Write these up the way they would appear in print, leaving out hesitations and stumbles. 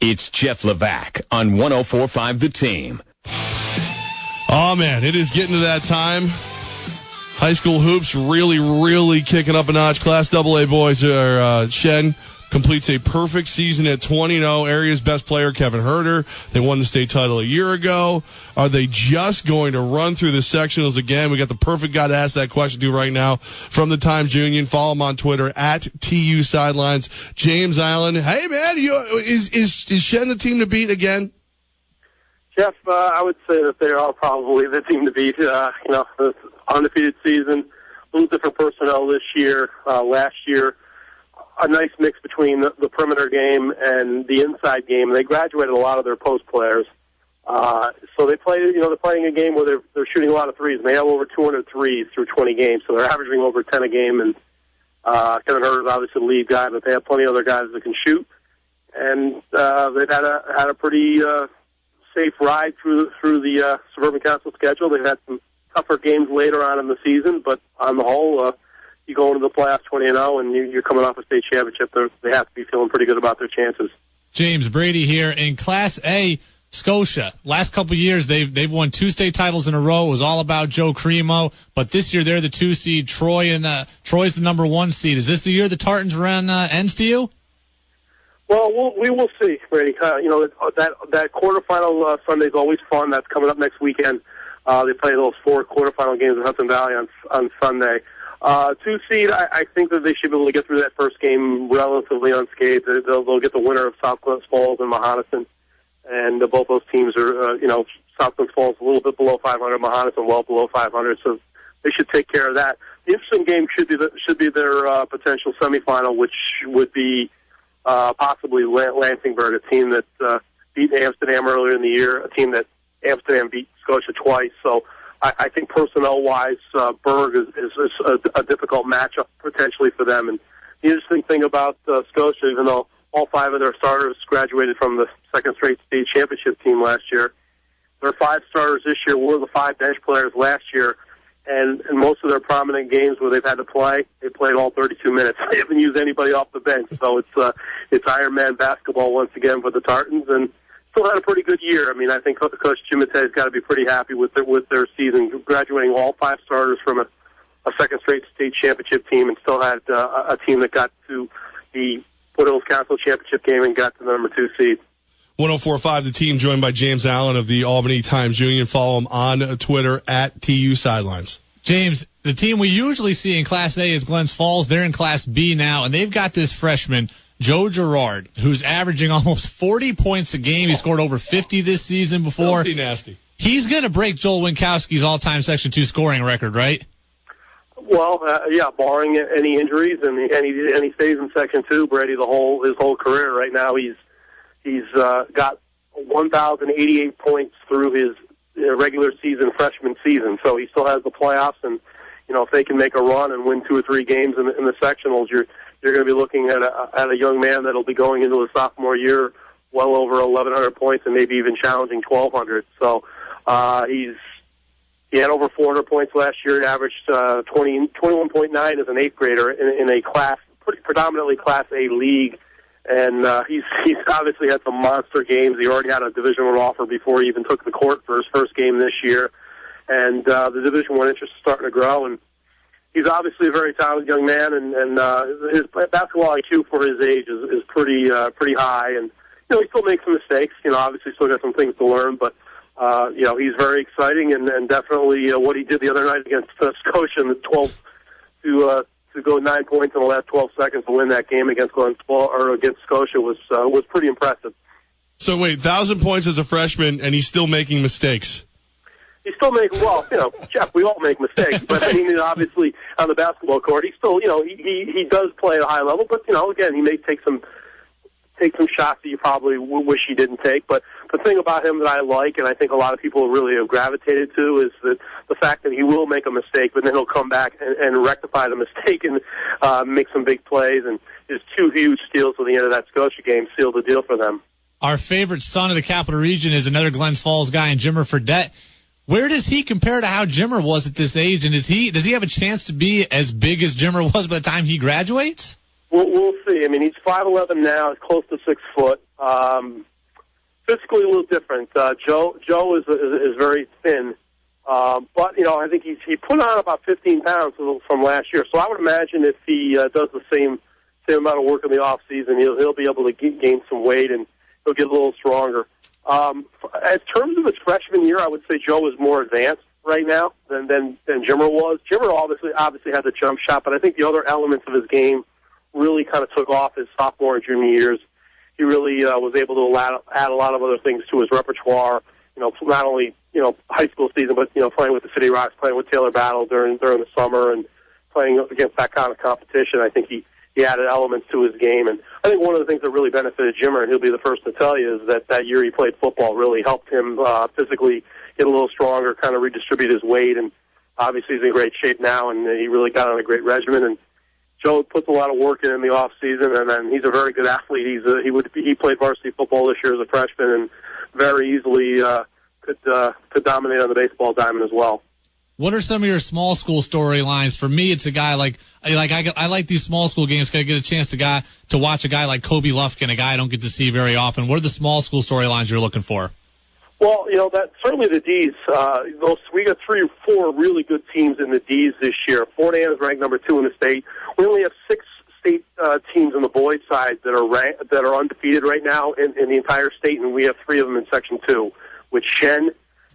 It's Jeff Levac on 104.5 The Team. Oh, man, it is getting to that time. High school hoops really kicking up a notch. Class AA boys are Shen completes a perfect season at 20-0. Area's best player, Kevin Herter. They won the state title a year ago. Are they just going to run through the sectionals again? We got the perfect guy to ask that question to right now from the Times Union. Follow him on Twitter at TU Sidelines. James Island. Hey, man, is Shen the team to beat again? Jeff, I would say that they are probably the team to beat. The undefeated season, a little different personnel this year. Last year, a nice mix between the perimeter game and the inside game. They graduated a lot of their post players. So they play, they're playing a game where they're shooting a lot of threes, and they have over 200 threes through 20 games. So they're averaging over 10 a game, and Kevin Herter is obviously the lead guy, but they have plenty of other guys that can shoot. And they've had a pretty safe ride through the Suburban Council schedule. They've had some tougher games later on in the season, but on the whole, you go into the playoffs 20-0, and you're coming off a state championship. They have to be feeling pretty good about their chances. James Brady here in Class A, Scotia. Last couple of years, they've won 2 state titles in a row. It was all about Joe Cremo, but this year they're the 2 seed. Troy's the number 1 seed. Is this the year the Tartans run ends to you? Well, we will see, Brady. That quarterfinal Sunday is always fun. That's coming up next weekend. They play those 4 quarterfinal games in Hudson Valley on Sunday. 2 seed, I think that they should be able to get through that first game relatively unscathed. They'll get the winner of South Glens Falls and Mahonison, and both those teams are, South Glens Falls a little bit below 500, Mahonison well below 500, so they should take care of that. The interesting game should be their potential semifinal, which would be possibly Lansingburg, a team that beat Amsterdam earlier in the year, a team that Amsterdam beat Scotia twice. So I think personnel-wise, Berg is a difficult matchup potentially for them. And the interesting thing about Scotia, even though all 5 of their starters graduated from the second straight state championship team last year, their 5 starters this year were the 5 bench players last year. And in most of their prominent games where they've had to play, they played all 32 minutes. They haven't used anybody off the bench. So it's Iron Man basketball once again for the Tartans, and still had a pretty good year. I mean, I think Coach Chimate's got to be pretty happy with their season, graduating all 5 starters from a second straight state championship team, and still had a team that got to the Foothills Council championship game and got to the number 2 seed. 104.5 The Team, joined by James Allen of the Albany Times Union. Follow him on Twitter at TU Sidelines. James, the team we usually see in Class A is Glens Falls. They're in Class B now, and they've got this freshman, Joe Girard, who's averaging almost 40 points a game. He scored over 50 this season before. Filthy nasty. He's going to break Joel Winkowski's all-time Section 2 scoring record, right? Well, barring any injuries, and he stays in Section 2, Brady, his whole career. Right now, he's got 1,088 points through his regular season freshman season. So he still has the playoffs, and if they can make a run and win 2 or 3 games in the sectionals, you're going to be looking at a young man that'll be going into his sophomore year well over 1,100 points and maybe even challenging 1,200. So he had over 400 points last year. He averaged 21.9 as an 8th grader in a class, pretty predominantly Class A league. And he's obviously had some monster games. He already had a Division I offer before he even took the court for his first game this year. And the Division I interest is starting to grow. And he's obviously a very talented young man. And his basketball IQ for his age is pretty high. And he still makes some mistakes. Obviously still got some things to learn. But he's very exciting. And definitely what he did the other night against Scotia in the 12 to go 9 points in the last 12 seconds to win that game against Scotia was pretty impressive. So wait, 1,000 points as a freshman, and he's still making mistakes. He's still making, Jeff, we all make mistakes, but I mean, obviously on the basketball court, he still, he does play at a high level, but again, he may take some shots that you probably wish he didn't take. But the thing about him that I like, and I think a lot of people really have gravitated to, is that the fact that he will make a mistake, but then he'll come back and rectify the mistake and make some big plays. And his 2 huge steals at the end of that Scotia game sealed the deal for them. Our favorite son of the Capital Region is another Glens Falls guy, and Jimmer Fredette. Where does he compare to how Jimmer was at this age? And does he have a chance to be as big as Jimmer was by the time he graduates? We'll see. I mean, he's 5'11" now. He's close to 6 foot. physically a little different. Joe is very thin, but I think he put on about 15 pounds from last year. So I would imagine if he does the same amount of work in the off season, he'll be able to gain some weight and he'll get a little stronger. In terms of his freshman year, I would say Joe is more advanced right now than Jimmer was. Jimmer obviously had the jump shot, but I think the other elements of his game really kind of took off his sophomore and junior years. He really was able to add a lot of other things to his repertoire. Not only high school season, but playing with the City Rocks, playing with Taylor Battle during the summer, and playing against that kind of competition. I think he added elements to his game, and I think one of the things that really benefited Jimmer, and he'll be the first to tell you, is that year he played football really helped him physically get a little stronger, kind of redistribute his weight, and obviously he's in great shape now, and he really got on a great regimen. And Joe puts a lot of work in the off season, and then he's a very good athlete. He played varsity football this year as a freshman, and very easily could dominate on the baseball diamond as well. What are some of your small school storylines? For me, it's a guy I like these small school games because I get a chance to watch a guy like Kobe Lufkin, a guy I don't get to see very often. What are the small school storylines you're looking for? Well, that certainly the D's. We got 3 or 4 really good teams in the D's this year. Fort Anne is ranked number 2 in the state. We only have 6 state teams on the boys' side that are undefeated right now in the entire state, and we have 3 of them in Section 2, with Shen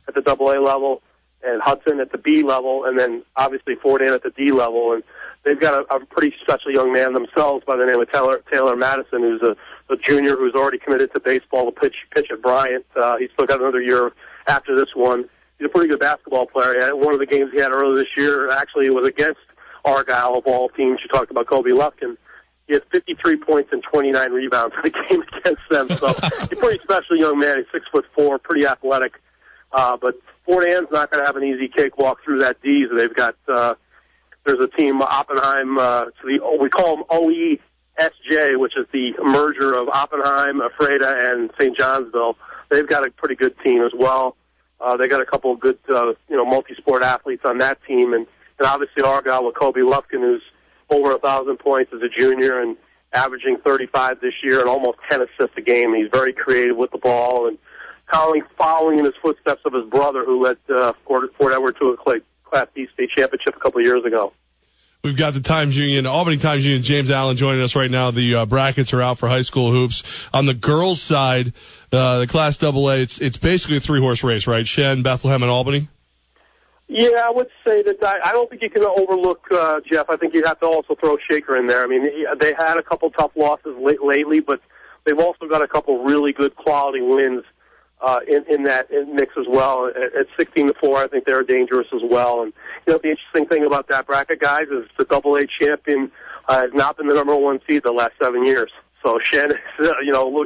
at the AA level, and Hudson at the B level, and then obviously Fort Anne at the D level. And they've got a pretty special young man themselves by the name of Taylor Madison, who's a junior who's already committed to baseball to pitch at Bryant. He's still got another year after this one. He's a pretty good basketball player. One of the games he had earlier this year actually was against Argyle, of all teams. You talked about Kobe Lufkin. He had 53 points and 29 rebounds in the game against them. So he's a pretty special young man. He's 6'4", pretty athletic. But Fort Anne's not going to have an easy cakewalk through that D's. They've got there's a team, Oppenheim. We call them OESJ, which is the merger of Oppenheim, Ephrata, and St. Johnsville. They've got a pretty good team as well. They got a couple of good, multi-sport athletes on that team, and obviously Argyle with Kobe Lufkin, who's over 1,000 points as a junior and averaging 35 this year and almost 10 assists a game. He's very creative with the ball and following in his footsteps of his brother, who led Fort Edward to a Class B state championship a couple of years ago. We've got the Times Union, Albany Times Union, James Allen joining us right now. The brackets are out for high school hoops. On the girls' side, the Class AA, it's basically a 3-horse race, right? Shen, Bethlehem, and Albany? Yeah, I would say that I don't think you can overlook Jeff. I think you have to also throw Shaker in there. I mean, they had a couple tough losses lately, but they've also got a couple really good quality wins in that mix as well. At 16-4, I think they're dangerous as well. And the interesting thing about that bracket, guys, is the AA champion has not been the number 1 seed the last 7 years. So Shen is,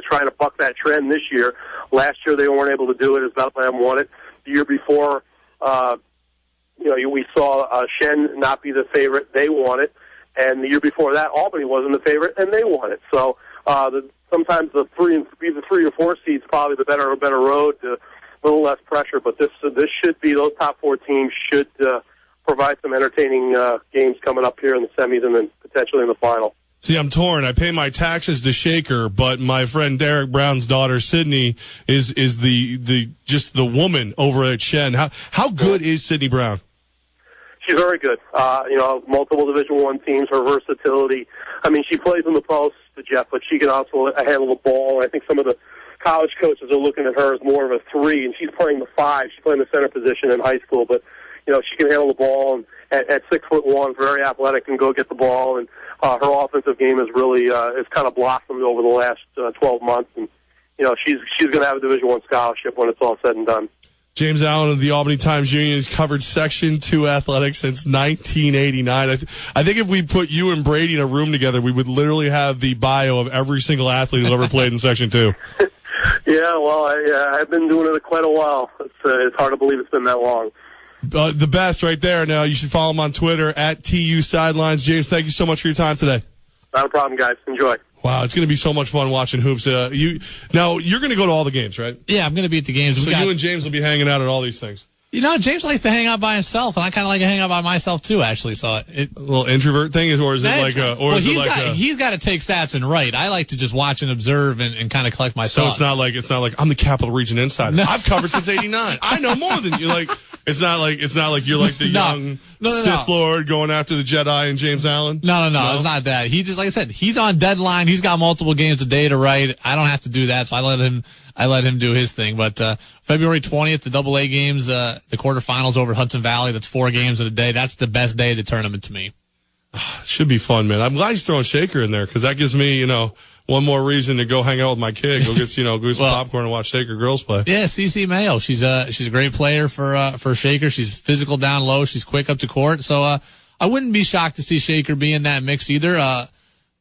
trying to buck that trend this year. Last year they weren't able to do it as Bethlehem won it. The year before, we saw Shen not be the favorite. They won it. And the year before that, Albany wasn't the favorite, and they won it. So sometimes the 3 or 4 seeds probably the better road, a little less pressure. But this should be, those top 4 teams should provide some entertaining games coming up here in the semis and then potentially in the final. See, I'm torn. I pay my taxes to Shaker, but my friend Derek Brown's daughter Sydney is the woman over at Shen. How good is Sydney Brown? She's very good. Multiple Division I teams, her versatility. I mean, she plays in the post, Jeff, but she can also handle the ball. I think some of the college coaches are looking at her as more of a 3, and she's playing the 5. She's playing the center position in high school, but she can handle the ball, and at 6'1", very athletic, and go get the ball. And her offensive game is really has kind of blossomed over the last 12 months, and she's going to have a Division I scholarship when it's all said and done. James Allen of the Albany Times Union has covered Section 2 athletics since 1989. I think if we put you and Brady in a room together, we would literally have the bio of every single athlete who's ever played in Section 2. Yeah, well, I've been doing it quite a while. It's hard to believe it's been that long. The best right there. Now, you should follow him on Twitter, at TU Sidelines. James, thank you so much for your time today. Not a problem, guys. Enjoy. Wow, it's going to be so much fun watching hoops. Now, you're going to go to all the games, right? Yeah, I'm going to be at the games. So you and James will be hanging out at all these things. You know, James likes to hang out by himself, and I kind of like to hang out by myself too. Actually, so a little introvert thing is, or is it like a? Or is it like he's got to take stats and write. I like to just watch and observe and kind of collect my thoughts. So it's not like I'm the Capital Region insider. No. I've covered since '89. I know more than you. Like it's not like you're like the young Sith Lord going after the Jedi and James Allen. No, it's not that. He just, like I said, he's on deadline. He's got multiple games a day to write. I don't have to do that, so I let him do his thing. But February 20th, the AA games, the quarterfinals over Hudson Valley. That's 4 games of the day. That's the best day of the tournament to me. Should be fun, man. I'm glad he's throwing Shaker in there because that gives me, one more reason to go hang out with my kid. Go get, go some popcorn and watch Shaker girls play. Yeah, CC Mayo. She's a great player for Shaker. She's physical down low. She's quick up to court. So I wouldn't be shocked to see Shaker be in that mix either.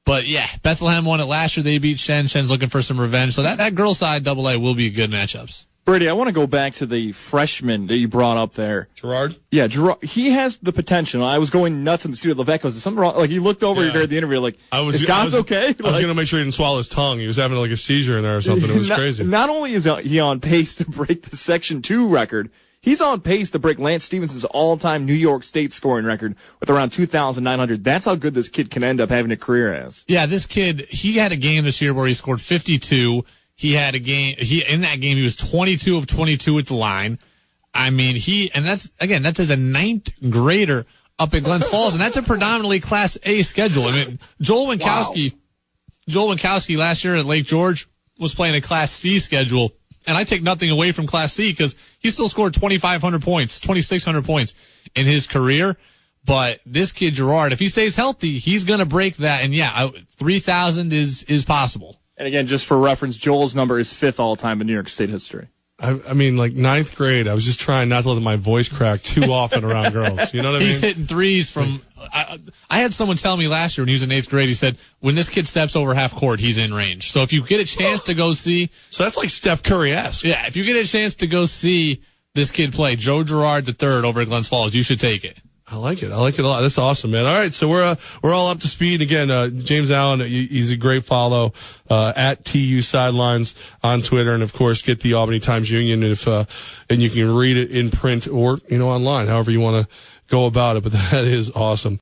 But yeah, Bethlehem won it last year. They beat Shen. Shen's looking for some revenge. So that girls side AA will be good matchups. Brady, I want to go back to the freshman that you brought up there. Gerard? Yeah, Gerard. He has the potential. I was going nuts in the studio. Levesque, was something wrong? Like, he looked over during the interview, like, is Goss okay? I was going to make sure he didn't swallow his tongue. He was having like a seizure in there or something. It was crazy. Not only is he on pace to break the Section 2 record, he's on pace to break Lance Stevenson's all-time New York State scoring record with around 2,900. That's how good this kid can end up having a career as. Yeah, this kid, he had a game this year where he scored 52. He had a game. In that game, he was 22 of 22 at the line. I mean, that's as a 9th grader up at Glens Falls, and that's a predominantly Class A schedule. I mean, Joel Winkowski last year at Lake George was playing a Class C schedule, and I take nothing away from Class C because he still scored 2,500 points, 2,600 points in his career. But this kid Gerard, if he stays healthy, he's going to break that, and 3,000 is possible. And again, just for reference, Joel's number is 5th all-time in New York State history. I mean, like 9th grade, I was just trying not to let my voice crack too often around girls. You know what I mean? He's hitting threes from I had someone tell me last year when he was in 8th grade, he said, when this kid steps over half court, he's in range. So if you get a chance to go see. So that's like Steph Curry-esque. Yeah, if you get a chance to go see this kid play, Joe Gerard III over at Glens Falls, you should take it. I like it a lot. That's awesome, man. All right, so we're all up to speed again. James Allen, he's a great follow at TU Sidelines on Twitter, and of course, get the Albany Times Union and you can read it in print or online, however you want to go about it. But that is awesome.